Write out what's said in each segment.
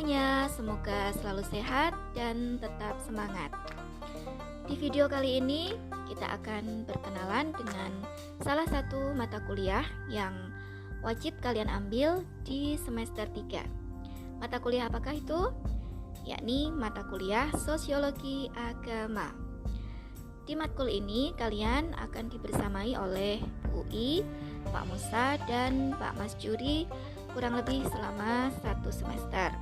semuanya, semoga selalu sehat dan tetap semangat. Di video kali ini, kita akan berkenalan dengan salah satu mata kuliah yang wajib kalian ambil di semester 3. Mata kuliah apakah itu? Yakni mata kuliah Sosiologi Agama. Di matkul ini, kalian akan dibersamai oleh Bu UI, Pak Musa, dan Pak Mas Juri kurang lebih selama 1 semester.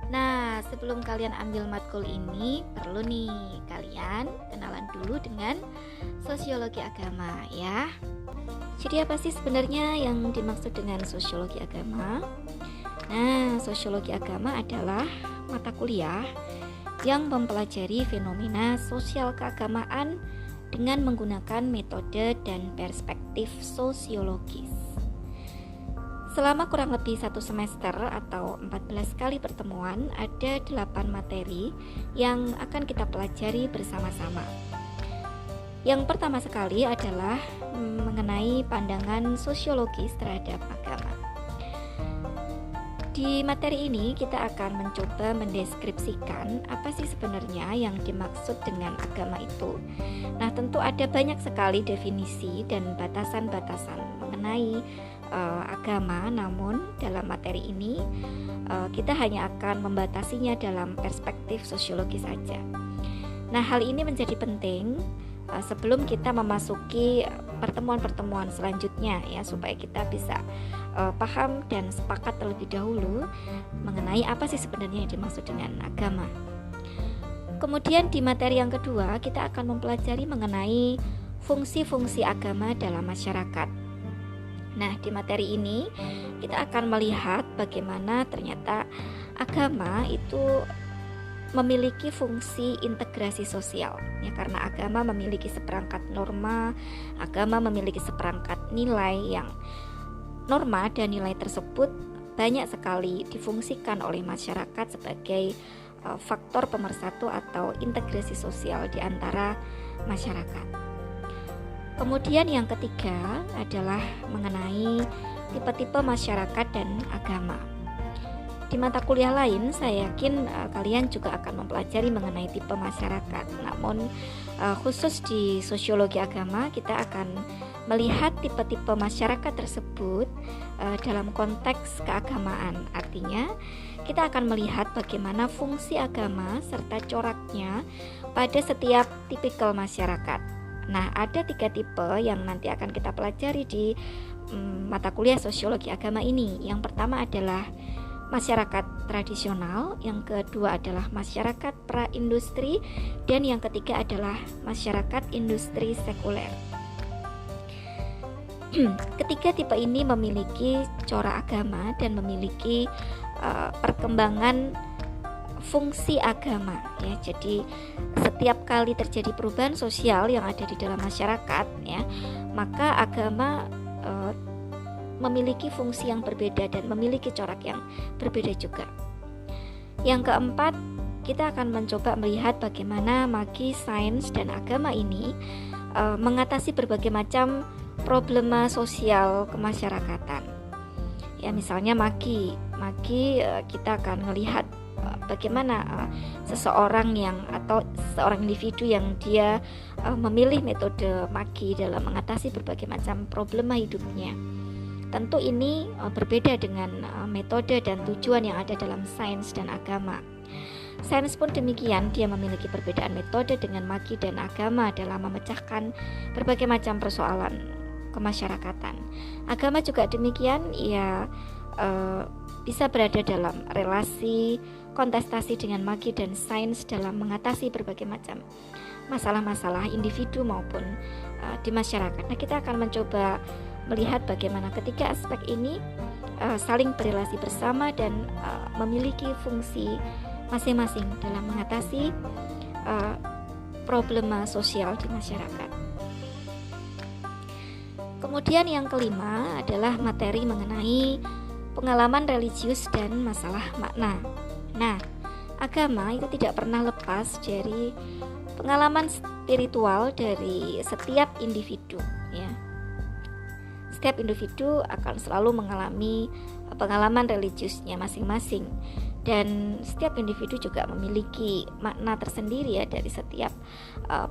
Nah, sebelum kalian ambil matkul ini, perlu nih kalian kenalan dulu dengan sosiologi agama ya. Jadi apa sih sebenarnya yang dimaksud dengan sosiologi agama? Nah, sosiologi agama adalah mata kuliah yang mempelajari fenomena sosial keagamaan dengan menggunakan metode dan perspektif sosiologis. Selama kurang lebih 1 semester atau 14 kali pertemuan, ada 8 materi yang akan kita pelajari bersama-sama. Yang pertama sekali adalah mengenai pandangan sosiologis terhadap agama. Di materi ini kita akan mencoba mendeskripsikan apa sih sebenarnya yang dimaksud dengan agama itu. Nah, tentu ada banyak sekali definisi dan batasan-batasan mengenai agama, namun dalam materi ini kita hanya akan membatasinya dalam perspektif sosiologi saja. Nah, hal ini menjadi penting sebelum kita memasuki pertemuan-pertemuan selanjutnya ya, supaya kita bisa paham dan sepakat terlebih dahulu mengenai apa sih sebenarnya yang dimaksud dengan agama. Kemudian di materi yang kedua kita akan mempelajari mengenai fungsi-fungsi agama dalam masyarakat. Nah, di materi ini kita akan melihat bagaimana ternyata agama itu memiliki fungsi integrasi sosial ya, karena agama memiliki seperangkat norma, agama memiliki seperangkat nilai yang norma dan nilai tersebut banyak sekali difungsikan oleh masyarakat sebagai faktor pemersatu atau integrasi sosial di antara masyarakat. Kemudian yang ketiga adalah mengenai tipe-tipe masyarakat dan agama. Di mata kuliah lain saya yakin kalian juga akan mempelajari mengenai tipe masyarakat. Namun khusus di sosiologi agama kita akan melihat tipe-tipe masyarakat tersebut dalam konteks keagamaan. Artinya kita akan melihat bagaimana fungsi agama serta coraknya pada setiap tipikal masyarakat. Nah, ada 3 tipe yang nanti akan kita pelajari di mata kuliah sosiologi agama ini. Yang pertama adalah masyarakat tradisional, yang kedua adalah masyarakat pra-industri, dan yang ketiga adalah masyarakat industri sekuler. Ketiga tipe ini memiliki corak agama dan memiliki perkembangan fungsi agama ya. Jadi setiap kali terjadi perubahan sosial yang ada di dalam masyarakat ya, maka agama memiliki fungsi yang berbeda dan memiliki corak yang berbeda juga. Yang keempat, kita akan mencoba melihat bagaimana magi, sains, dan agama ini mengatasi berbagai macam problema sosial kemasyarakatan. Ya, misalnya magi kita akan melihat bagaimana seseorang atau seorang individu yang dia memilih metode magi dalam mengatasi berbagai macam problema hidupnya. Tentu ini berbeda dengan metode dan tujuan yang ada dalam sains dan agama. Sains pun demikian, dia memiliki perbedaan metode dengan magi dan agama dalam memecahkan berbagai macam persoalan kemasyarakatan. Agama juga demikian, ia bisa berada dalam relasi kontestasi dengan magi dan sains dalam mengatasi berbagai macam masalah-masalah individu maupun di masyarakat. Nah, kita akan mencoba melihat bagaimana ketiga aspek ini saling berrelasi bersama dan memiliki fungsi masing-masing dalam mengatasi problema sosial di masyarakat. Kemudian yang kelima adalah materi mengenai pengalaman religius dan masalah makna. Nah, agama itu tidak pernah lepas dari pengalaman spiritual dari setiap individu ya. Setiap individu akan selalu mengalami pengalaman religiusnya masing-masing. dan setiap individu juga memiliki makna tersendiri ya dari setiap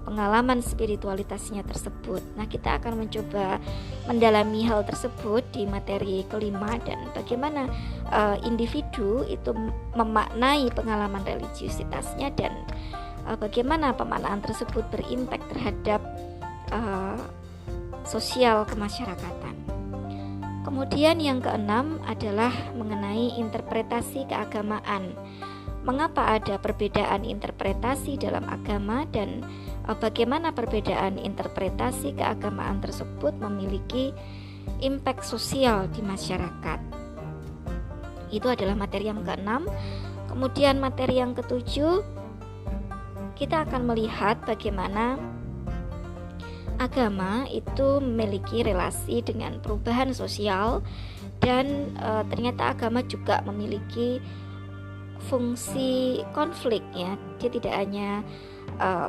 pengalaman spiritualitasnya tersebut. Nah, kita akan mencoba mendalami hal tersebut di materi kelima, dan bagaimana individu itu memaknai pengalaman religiusitasnya, dan bagaimana pemaknaan tersebut berimpact terhadap sosial kemasyarakatan. Kemudian yang keenam adalah mengenai interpretasi keagamaan. Mengapa ada perbedaan interpretasi dalam agama, dan bagaimana perbedaan interpretasi keagamaan tersebut memiliki impact sosial di masyarakat. Itu adalah materi yang keenam. Kemudian materi yang ketujuh, kita akan melihat bagaimana agama itu memiliki relasi dengan perubahan sosial, dan ternyata agama juga memiliki fungsi konflik ya. Dia tidak hanya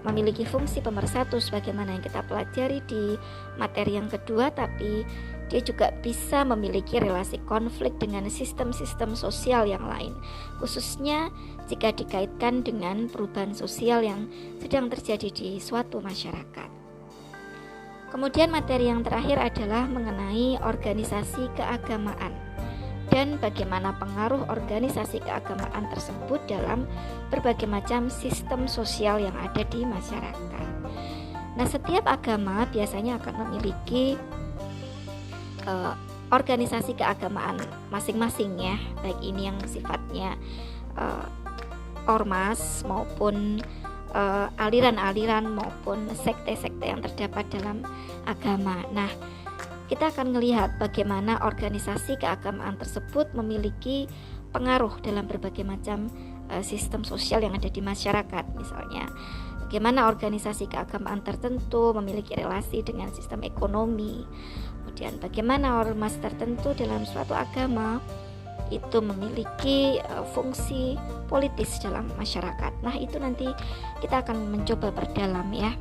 memiliki fungsi pemersatu sebagaimana yang kita pelajari di materi yang kedua, tapi dia juga bisa memiliki relasi konflik dengan sistem-sistem sosial yang lain, khususnya jika dikaitkan dengan perubahan sosial yang sedang terjadi di suatu masyarakat. Kemudian materi yang terakhir adalah mengenai organisasi keagamaan dan bagaimana pengaruh organisasi keagamaan tersebut dalam berbagai macam sistem sosial yang ada di masyarakat. Nah, setiap agama biasanya akan memiliki organisasi keagamaan masing-masing ya, baik ini yang sifatnya ormas maupun aliran-aliran maupun sekte-sekte yang terdapat dalam agama. Nah, kita akan melihat bagaimana organisasi keagamaan tersebut memiliki pengaruh dalam berbagai macam sistem sosial yang ada di masyarakat. Misalnya, bagaimana organisasi keagamaan tertentu memiliki relasi dengan sistem ekonomi. Kemudian bagaimana ormas tertentu dalam suatu agama itu memiliki fungsi politis dalam masyarakat. Nah, itu nanti kita akan mencoba perdalam ya,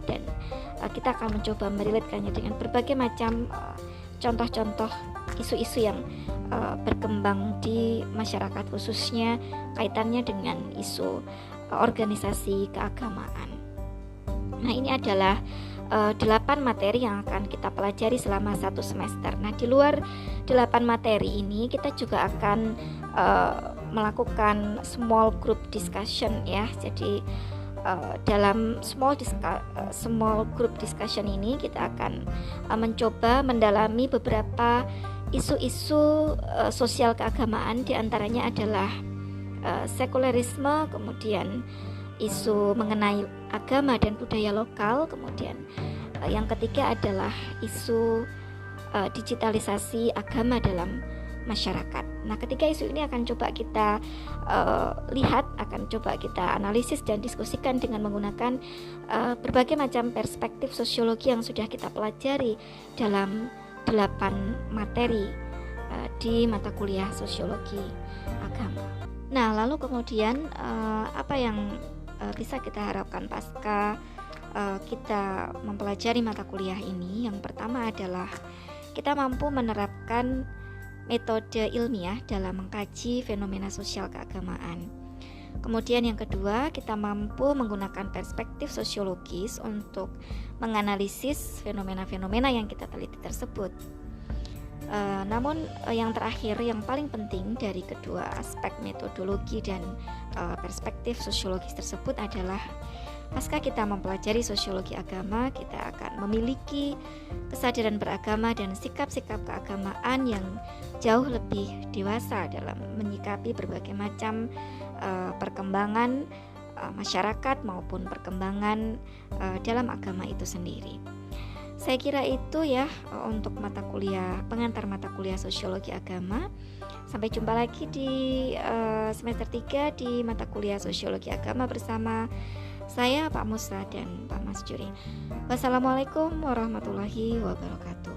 dan kita akan mencoba merelatekannya dengan berbagai macam contoh-contoh isu-isu yang berkembang di masyarakat, khususnya kaitannya dengan isu organisasi keagamaan. Nah, ini adalah 8 materi yang akan kita pelajari selama 1 semester. Nah, di luar 8 materi ini kita juga akan melakukan small group discussion ya. Jadi dalam small group discussion ini kita akan mencoba mendalami beberapa isu-isu sosial keagamaan. Di antaranya adalah sekularisme, kemudian isu mengenai agama dan budaya lokal, kemudian yang ketiga adalah isu digitalisasi agama dalam masyarakat. Nah, ketiga isu ini akan coba kita lihat, akan coba kita analisis dan diskusikan dengan menggunakan berbagai macam perspektif sosiologi yang sudah kita pelajari dalam 8 materi di mata kuliah sosiologi agama. Nah, lalu kemudian apa yang bisa kita harapkan pasca kita mempelajari mata kuliah ini? Yang pertama adalah kita mampu menerapkan metode ilmiah dalam mengkaji fenomena sosial keagamaan. Kemudian yang kedua, kita mampu menggunakan perspektif sosiologis untuk menganalisis fenomena-fenomena yang kita teliti tersebut. Namun yang terakhir, yang paling penting dari kedua aspek metodologi dan perspektif sosiologis tersebut adalah pasca kita mempelajari sosiologi agama, kita akan memiliki kesadaran beragama dan sikap-sikap keagamaan yang jauh lebih dewasa dalam menyikapi berbagai macam perkembangan masyarakat maupun perkembangan dalam agama itu sendiri. Saya kira itu ya untuk pengantar mata kuliah sosiologi agama. Sampai jumpa lagi di semester 3 di mata kuliah sosiologi agama bersama saya Pak Musa dan Pak Mas Juri. Wassalamualaikum warahmatullahi wabarakatuh.